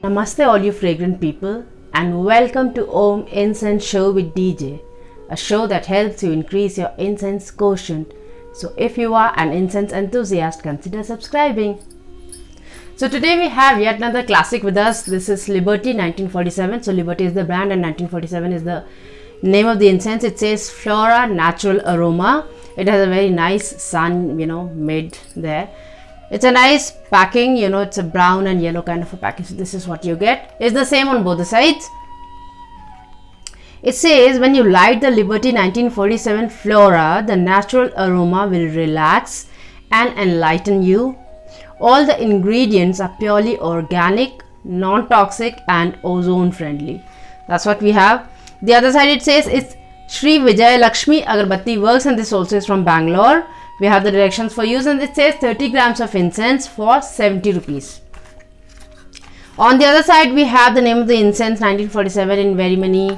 Namaste all you fragrant people, and welcome to Om Incense Show with DJ, a show that helps you increase your incense quotient. So if you are an incense enthusiast, consider subscribing. So today we have yet another classic with us. This is Liberty 1947. So Liberty is the brand and 1947 is the name of the incense. It says Flora Natural Aroma. It has a very nice sun, made there. It's a nice packing, it's a brown and yellow kind of a package. So this is what you get. It's the same on both the sides. It says when you light the Liberty 1947 Flora, the natural aroma will relax and enlighten you. All the ingredients are purely organic, non-toxic and ozone friendly. That's what we have. The other side it says it's Sri Vijay Lakshmi Agarbatti Works, and this also is from Bangalore. We have the directions for use, and it says 30 grams of incense for 70 rupees. On the other side we have the name of the incense 1947 in very many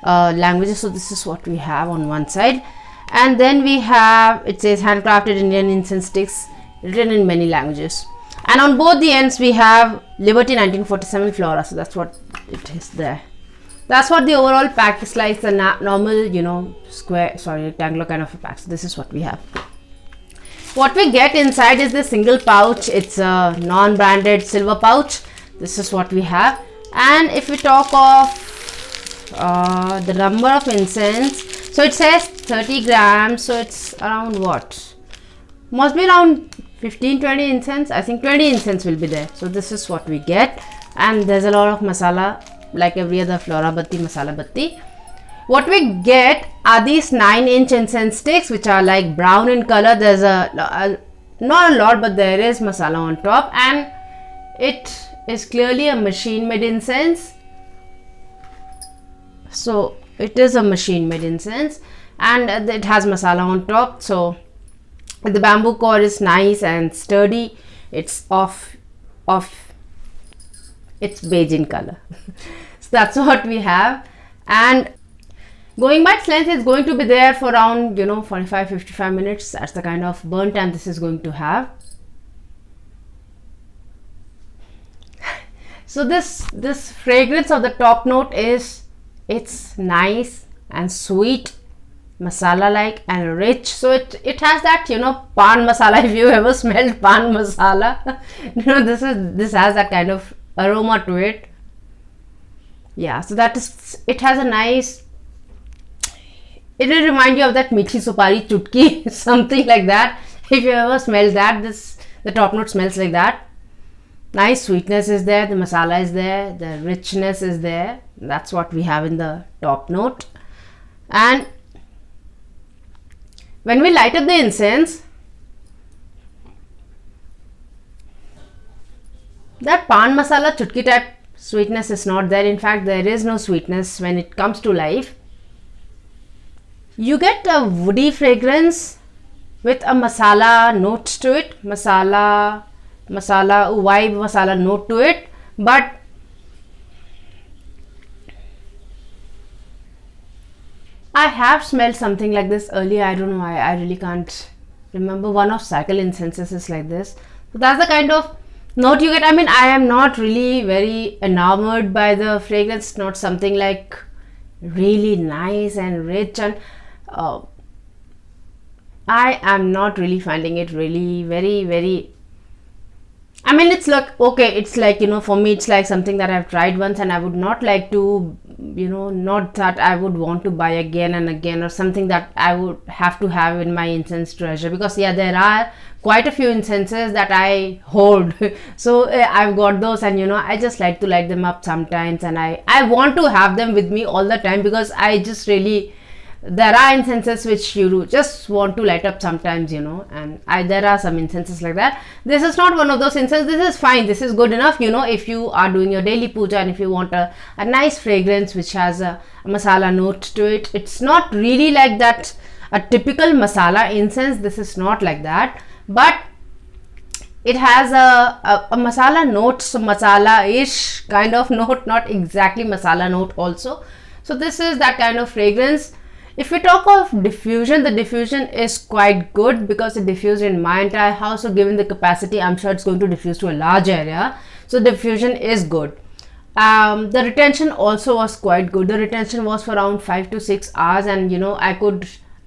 languages. So this is what we have on one side, and then we have, it says handcrafted Indian incense sticks, written in many languages, and on both the ends we have Liberty 1947 Flora. So that's what it is there. That's what the overall pack is like. The normal rectangular kind of a pack. So this is what we have. What we get inside is the single pouch. It's a non-branded silver pouch. This is what we have. And if we talk of the number of incense, so it says 30 grams, so it's around what? Must be around 15-20 incense. I think 20 incense will be there. So this is what we get, and there's a lot of masala like every other Flora batti, masala batti. What we get are these 9-inch incense sticks, which are like brown in color. There's not a lot, but there is masala on top, and it is clearly a machine made incense. So it is a machine made incense, and it has masala on top. So the bamboo cord is nice and sturdy. It's it's beige in color. So that's what we have, and going by its length, it's going to be there for around 45-55 minutes. That's the kind of burn time this is going to have. So this fragrance of the top note is, it's nice and sweet, masala like and rich. So it has that pan masala. If you ever smelled pan masala, this has that kind of aroma to it. Yeah, so that is, it has a nice, it will remind you of that mithi supari chutki, something like that. If you ever smell that, the top note smells like that. Nice sweetness is there, the masala is there, the richness is there. That's what we have in the top note. And when we light up the incense, that pan masala chutki type sweetness is not there. In fact, there is no sweetness when it comes to life. You get a woody fragrance with a masala note to it, masala vibe, masala note to it. But I have smelled something like this earlier. I don't know, I really can't remember. One of cycle incenses is like this. So that's the kind of note you get. I mean, I am not really very enamored by the fragrance. Not something like really nice and rich, and I am not really finding it really very, I mean, it's like, okay, it's like, for me it's like something that I've tried once, and I would not like to, not that I would want to buy again and again, or something that I would have to have in my incense treasure. Because yeah, there are quite a few incenses that I hold. So I've got those, and I just like to light them up sometimes, and I want to have them with me all the time, because I just really, there are incenses which you just want to light up sometimes, and there are some incenses like that. This is not one of those incenses. This is fine, this is good enough, if you are doing your daily puja, and if you want a nice fragrance which has a masala note to it. It's not really like that, a typical masala incense. This is not like that, but it has a masala note, so masala-ish kind of note, not exactly masala note also. So this is that kind of fragrance. If we talk of diffusion, the diffusion is quite good because it diffused in my entire house. So given the capacity, I'm sure it's going to diffuse to a large area. So diffusion is good. The retention also was quite good. The retention was for around 5 to 6 hours, and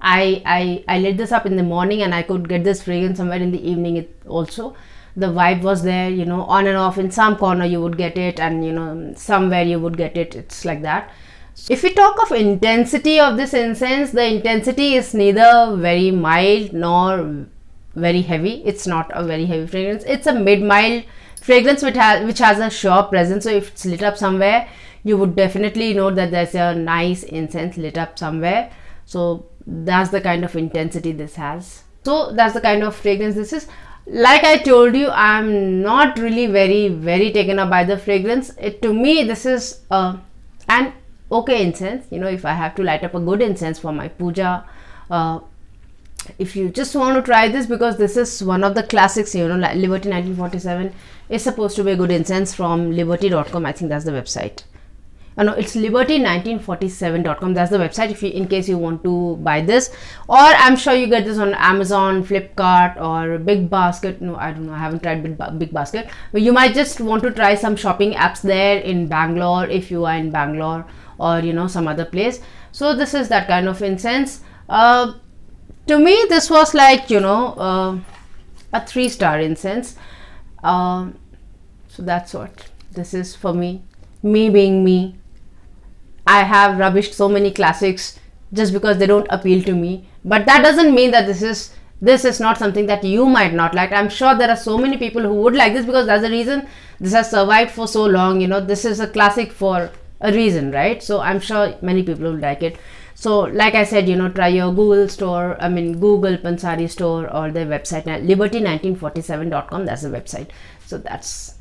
I lit this up in the morning and I could get this fragrance somewhere in the evening. It also, the vibe was there, on and off. In some corner you would get it, and somewhere you would get it. It's like that. If we talk of intensity of this incense, the intensity is neither very mild nor very heavy. It's not a very heavy fragrance. It's a mid-mild fragrance which has a sure presence. So if it's lit up somewhere, you would definitely know that there's a nice incense lit up somewhere. So that's the kind of intensity this has. So that's the kind of fragrance this is. Like I told you, I'm not really very taken up by the fragrance. To me, this is an okay incense. If I have to light up a good incense for my puja, if you just want to try this, because this is one of the classics, like Liberty 1947 is supposed to be a good incense from liberty.com. I think that's the website. No, it's liberty1947.com. That's the website, if you, in case you want to buy this. Or I'm sure you get this on Amazon, Flipkart, or Big Basket. No, I don't know, I haven't tried Big Basket, but you might just want to try some shopping apps there in Bangalore, if you are in Bangalore, or some other place. So this is that kind of incense. To me, this was like a 3-star incense. So that's what this is for me. Me being me, I have rubbished so many classics just because they don't appeal to me, but that doesn't mean that this is not something that you might not like. I'm sure there are so many people who would like this, because that's the reason this has survived for so long. This is a classic for a reason, right? So I'm sure many people will like it. So like I said, try your Google Pansari store, or their website, liberty1947.com. that's the website. So that's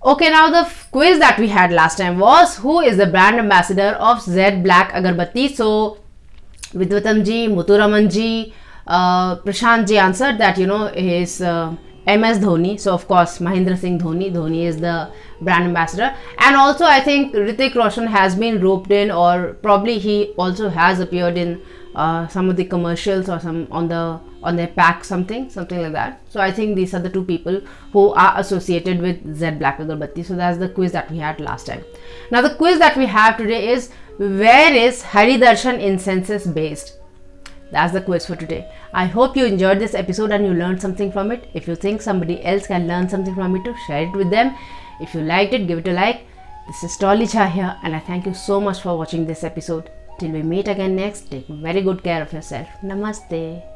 okay. Now the quiz that we had last time was, who is the brand ambassador of Z Black Agarbatti? So Vidwatam ji, Muthuraman ji, Prashant ji answered that is MS Dhoni. So of course Mahendra Singh Dhoni is the brand ambassador. And also I think Hrithik Roshan has been roped in, or probably he also has appeared in some of the commercials, or some on their pack, something like that. So I think these are the 2 people who are associated with Z Black Agarbatti. So that's the quiz that we had last time. Now the quiz that we have today is, where is Hari Darshan incenses based? That's the quiz for today. I hope you enjoyed this episode and you learned something from it. If you think somebody else can learn something from it, to share it with them. If you liked it, give it a like. This is Tolicha here, and I thank you so much for watching this episode. Till we meet again next, take very good care of yourself. Namaste.